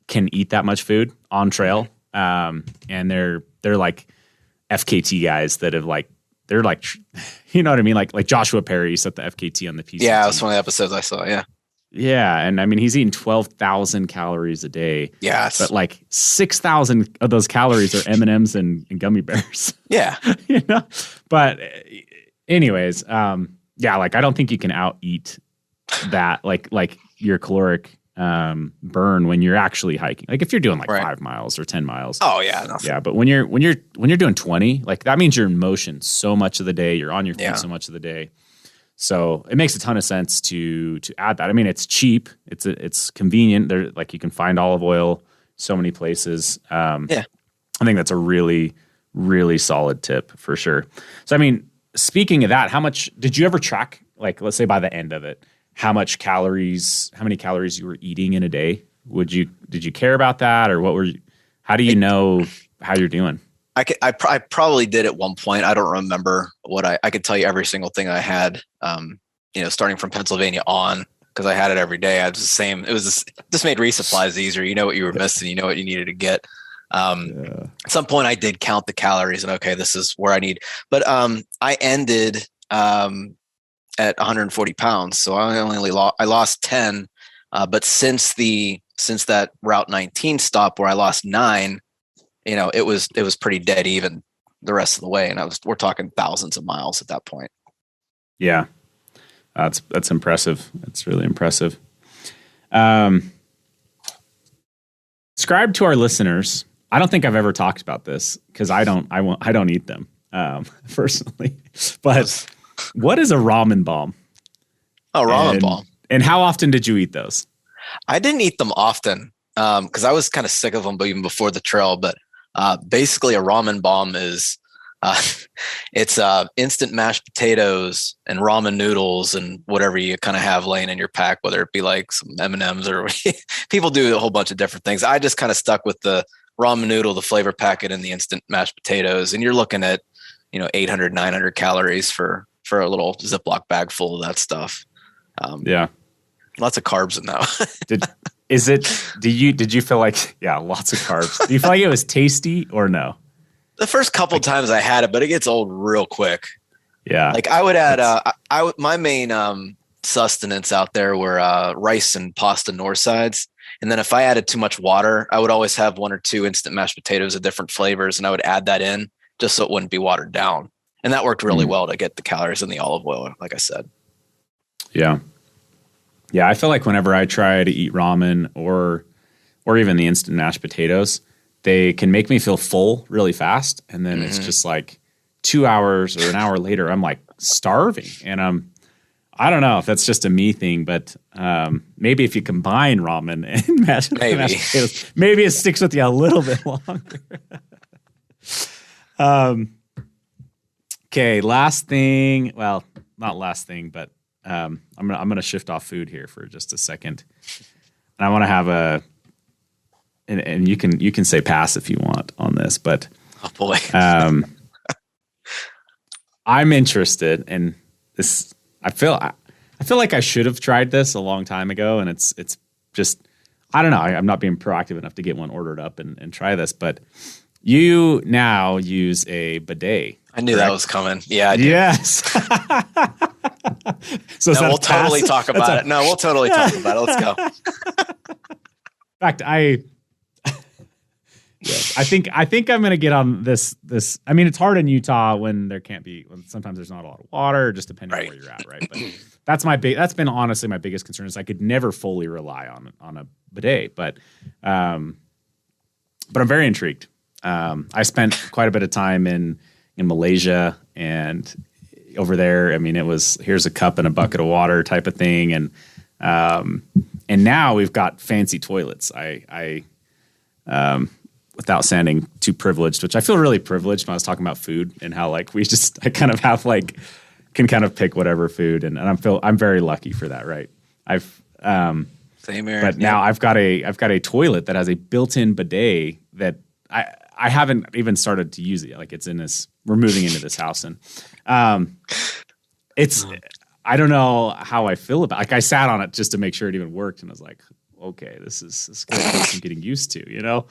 can eat that much food on trail. And they're like FKT guys that have like, they're like, you know what I mean? Like Joshua Perry set the FKT on the PC. Yeah. That's one of the episodes I saw. Yeah. Yeah, and I mean he's eating 12,000 calories a day. Yes, but like 6,000 of those calories are M&Ms and gummy bears. Yeah, But anyways, like I don't think you can out eat that like your caloric burn when you're actually hiking. Like if you're doing like 5 miles or 10 miles. Oh yeah, nothing. Yeah. But when you're doing 20, like that means you're in motion so much of the day. You're on your feet so much of the day. So it makes a ton of sense to add that. I mean, it's cheap. It's convenient. There, like you can find olive oil so many places. I think that's a really, really solid tip for sure. So, I mean, speaking of that, how much did you ever track? Like, let's say by the end of it, how many calories you were eating in a day? Did you care about that, or how do you know how you're doing? I probably did at one point. I don't remember what I could tell you every single thing I had, starting from Pennsylvania on, because I had it every day. I was the same. It was just made resupplies easier. You know what you were missing. You know what you needed to get. At some point I did count the calories and okay, this is where I need, but I ended at 140 pounds. So I lost 10. But since that Route 19 stop where I lost 9, it was pretty dead even the rest of the way. And we're talking thousands of miles at that point. Yeah. That's impressive. That's really impressive. Describe to our listeners. I don't think I've ever talked about this because I don't eat them personally, but what is a ramen bomb? Oh, ramen bomb. And how often did you eat those? I didn't eat them often because I was kind of sick of them, but even before the trail. But basically, a ramen bomb is it's instant mashed potatoes and ramen noodles and whatever you kind of have laying in your pack, whether it be like some M&Ms or people do a whole bunch of different things. I just kind of stuck with the ramen noodle, the flavor packet, and the instant mashed potatoes. And you're looking at 800, 900 calories for a little Ziploc bag full of that stuff. Lots of carbs in that. Did you feel like, lots of carbs. Do you feel like it was tasty or no? The first couple times I had it, but it gets old real quick. Yeah. Like I would add, my main sustenance out there were rice and pasta north sides. And then if I added too much water, I would always have 1 or 2 instant mashed potatoes of different flavors. And I would add that in just so it wouldn't be watered down. And that worked really well to get the calories in the olive oil, like I said. Yeah. Yeah, I feel like whenever I try to eat ramen or even the instant mashed potatoes, they can make me feel full really fast. And then it's just like 2 hours or an hour later, I'm like starving. And I don't know if that's just a me thing, but maybe if you combine ramen and mashed potatoes, maybe it sticks with you a little bit longer. Okay, last thing. Well, not last thing, but I'm gonna shift off food here for just a second, and I want to have and you can say pass if you want on this, but oh boy, I'm interested in this. I feel like I should have tried this a long time ago, and it's just I don't know. I'm not being proactive enough to get one ordered up and try this, but you now use a bidet. I knew that was coming. Yeah, I did. Yes. So we'll totally talk about it. No, we'll totally talk about it. Let's go. In fact, I think I'm gonna get on this. I mean, it's hard in Utah when sometimes there's not a lot of water, just depending on where you're at, right? But that's been honestly my biggest concern is I could never fully rely on a bidet, but I'm very intrigued. I spent quite a bit of time in Malaysia, and over there, I mean, it was here's a cup and a bucket of water type of thing, and now we've got fancy toilets. I without sounding too privileged, which I feel really privileged when I was talking about food and how like I kind of have like can kind of pick whatever food, and I'm very lucky for that, right? Same here. But now I've got a toilet that has a built-in bidet that I haven't even started to use it. Like we're moving into this house, and I don't know how I feel about it. Like I sat on it just to make sure it even worked, and I was like, okay, this is going to take some getting used to, you know?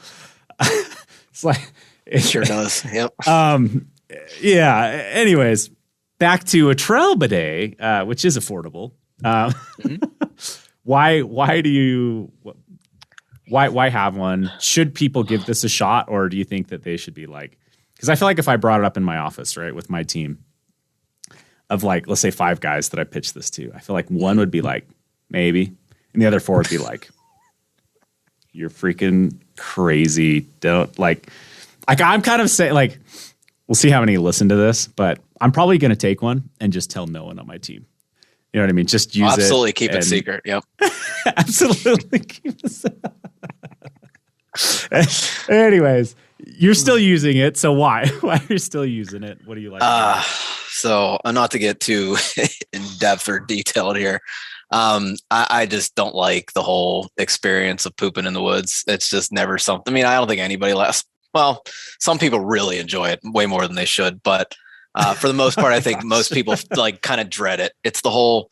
It's like it sure does. Yep. Yeah. Anyways, back to a trail bidet, which is affordable. Why have one? Should people give this a shot, or do you think that they should be like? Because I feel like if I brought it up in my office, right, with my team of like, let's say 5 guys that I pitched this to, I feel like one would be like maybe, and the other 4 would be like, you're freaking crazy. Don't like I'm kind of saying like, we'll see how many listen to this, but I'm probably going to take one and just tell no one on my team. You know what I mean? Just use it. Absolutely keep it secret. Yep. Absolutely keep it secret. Anyways, you're still using it. So why? Why are you still using it? What do you like? So not to get too in depth or detailed here. I just don't like the whole experience of pooping in the woods. It's just never something. I mean, I don't think anybody well, some people really enjoy it way more than they should, but for the most part, I think most people like kind of dread it. It's the whole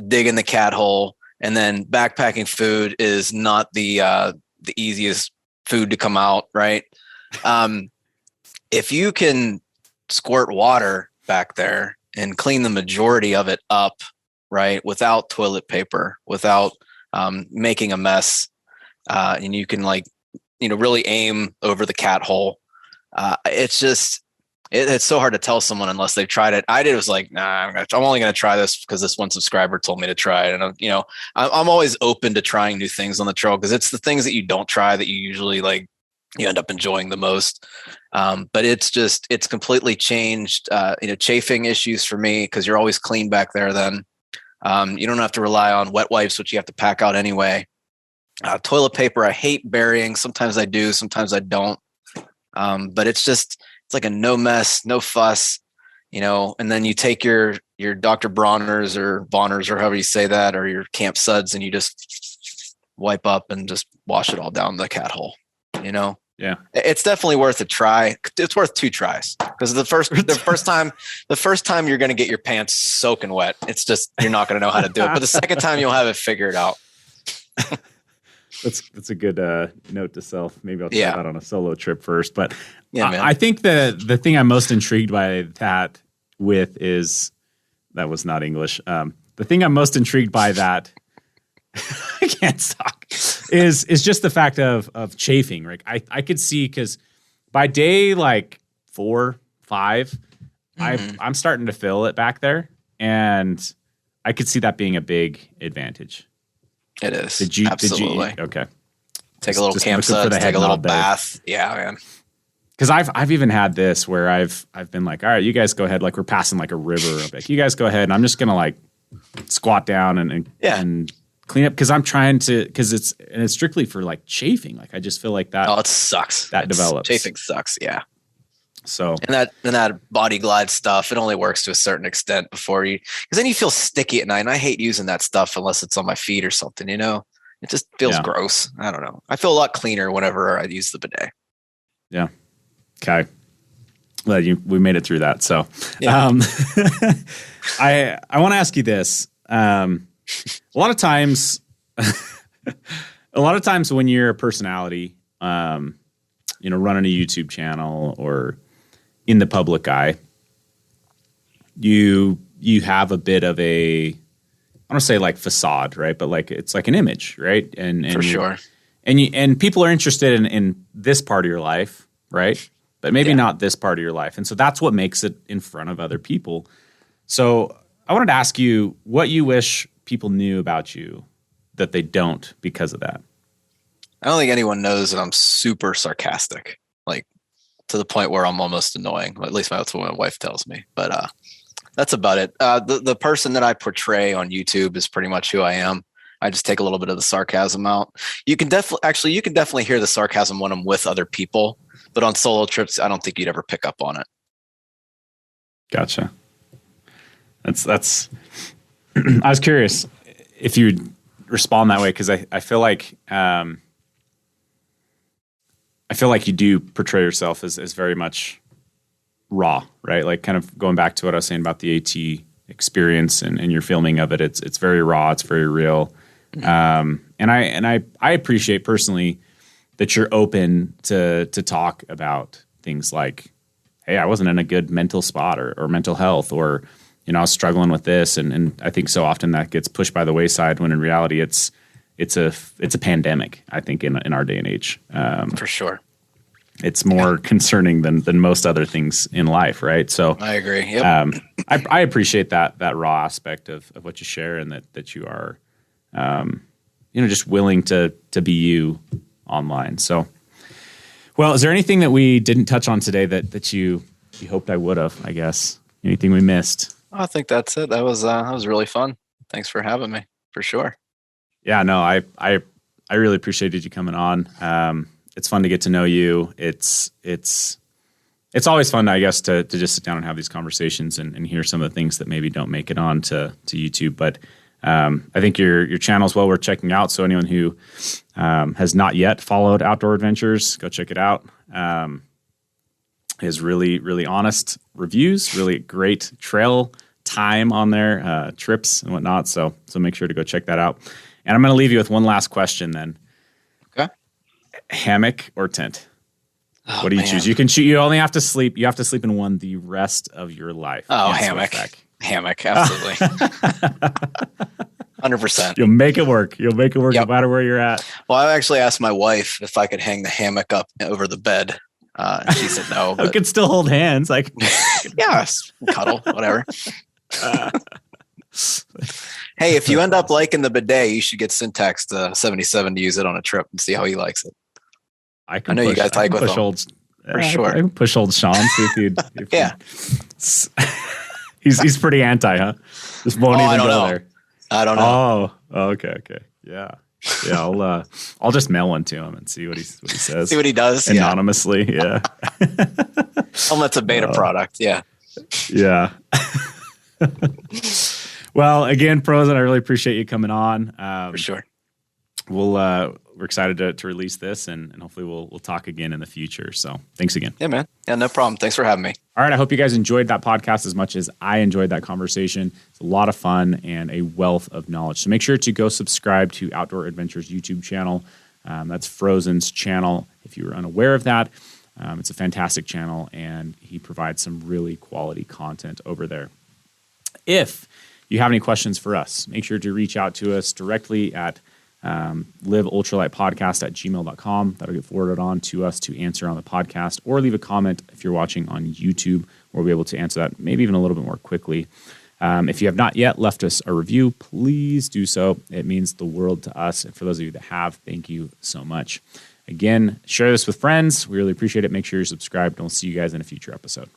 digging the cat hole, and then backpacking food is not the easiest food to come out, right? If you can squirt water back there and clean the majority of it up, right, without toilet paper, without making a mess, and you can really aim over the cat hole. It's just it's so hard to tell someone unless they've tried it. I did. It was like, nah, I'm only going to try this because this one subscriber told me to try it. And I'm always open to trying new things on the trail because it's the things that you don't try that you usually you end up enjoying the most. But it's completely changed, chafing issues for me because you're always clean back there then. You don't have to rely on wet wipes, which you have to pack out anyway. Toilet paper, I hate burying. Sometimes I do, sometimes I don't. But it's like a no mess, no fuss, and then you take your Dr. Bronner's or Bonner's or however you say that, or your Camp Suds, and you just wipe up and just wash it all down the cat hole, Yeah. It's definitely worth a try. It's worth 2 tries because the first time you're going to get your pants soaking wet. It's just, you're not going to know how to do it. But the second time you'll have it figured out. That's a good note to self. Maybe I'll try that on a solo trip first. But I think the thing I'm most intrigued by that with is that was not English. The thing I'm most intrigued by that I can't talk is just the fact of chafing. Right? I could see because by day 4, 5, I'm starting to feel it back there, and I could see that being a big advantage. It is. Absolutely. Okay. Take a little Camp Suds, take a little bath. Yeah, man. Because I've even had this where I've been like, all right, you guys go ahead. Like we're passing like a river. I'm like, you guys go ahead, and I'm just gonna squat down and clean up, because I'm trying to, because it's strictly for like chafing. Like I just feel like that. Oh, it sucks. Develops. Chafing sucks. Yeah. So and that body glide stuff, it only works to a certain extent before you, because then you feel sticky at night. And I hate using that stuff unless it's on my feet or something. You know, it just feels gross. I don't know. I feel a lot cleaner whenever I use the bidet. Yeah. Okay. Well, we made it through that. So, I want to ask you this. A lot of times when you're a personality, running a YouTube channel or in the public eye, you have a bit of a, I don't say like facade, right? But like, it's like an image, right? And for sure. And people are interested in this part of your life, right? But maybe not this part of your life. And so that's what makes it in front of other people. So I wanted to ask you what you wish people knew about you that they don't because of that. I don't think anyone knows that I'm super sarcastic, like to the point where I'm almost annoying. At least that's what my wife tells me. But that's about it. The person that I portray on YouTube is pretty much who I am. I just take a little bit of the sarcasm out. You can definitely hear the sarcasm when I'm with other people, but on solo trips, I don't think you'd ever pick up on it. Gotcha. That's. I was curious if you'd respond that way, because I feel like you do portray yourself as very much raw, right? Like kind of going back to what I was saying about the AT experience and your filming of it. It's very raw. It's very real. And I appreciate personally that you're open to talk about things like, hey, I wasn't in a good mental spot or mental health, or, I was struggling with this. And I think so often that gets pushed by the wayside when in reality it's a pandemic, I think, in our day and age. For sure. It's more concerning than most other things in life, right? So I agree. Yep. I appreciate that raw aspect of what you share, and that you are, just willing to be you online. So, well, is there anything that we didn't touch on today that you hoped I would have? I guess anything we missed? I think that's it. That was really fun. Thanks for having me. For sure. Yeah. No, I really appreciated you coming on. It's fun to get to know you. It's always fun, I guess, to just sit down and have these conversations and hear some of the things that maybe don't make it on to YouTube. But I think your channel is well worth checking out. So anyone who has not yet followed Outdoor Adventures, go check it out. His really, really honest reviews, really great trail time on there, trips and whatnot. So make sure to go check that out. And I'm going to leave you with one last question then. Okay. Hammock or tent? What do you choose? You only have to sleep. You have to sleep in one the rest of your life. Oh, hammock. Hammock, absolutely. 100%. You'll make it work. No matter where you're at. Well, I actually asked my wife if I could hang the hammock up over the bed. She said no. We could still hold hands. Like, yeah, cuddle, whatever. Hey, if you end up liking the bidet, you should get Syntax to 77 to use it on a trip and see how he likes it. I know you guys like with him. For sure. I can push old Sean. See if he'd yeah. He's pretty anti, huh? Just won't even go there. I don't know. Oh, okay. Yeah. I'll just mail one to him and see what he says. See what he does anonymously. Yeah. Tell him it's a beta product. Yeah. Yeah. Well, again, Frozen, I really appreciate you coming on. For sure. We're excited to release this, and hopefully we'll talk again in the future. So thanks again. Yeah, man. Yeah, no problem. Thanks for having me. All right. I hope you guys enjoyed that podcast as much as I enjoyed that conversation. It's a lot of fun and a wealth of knowledge. So make sure to go subscribe to Outdoor Adventures YouTube channel. That's Frozen's channel. If you were unaware of that, it's a fantastic channel, and he provides some really quality content over there. If you have any questions for us, make sure to reach out to us directly at liveultralightpodcast@gmail.com. That'll get forwarded on to us to answer on the podcast, or leave a comment if you're watching on YouTube. We'll be able to answer that maybe even a little bit more quickly. If you have not yet left us a review, please do so. It means the world to us. And for those of you that have, thank you so much. Again, share this with friends. We really appreciate it. Make sure you're subscribed, and we'll see you guys in a future episode.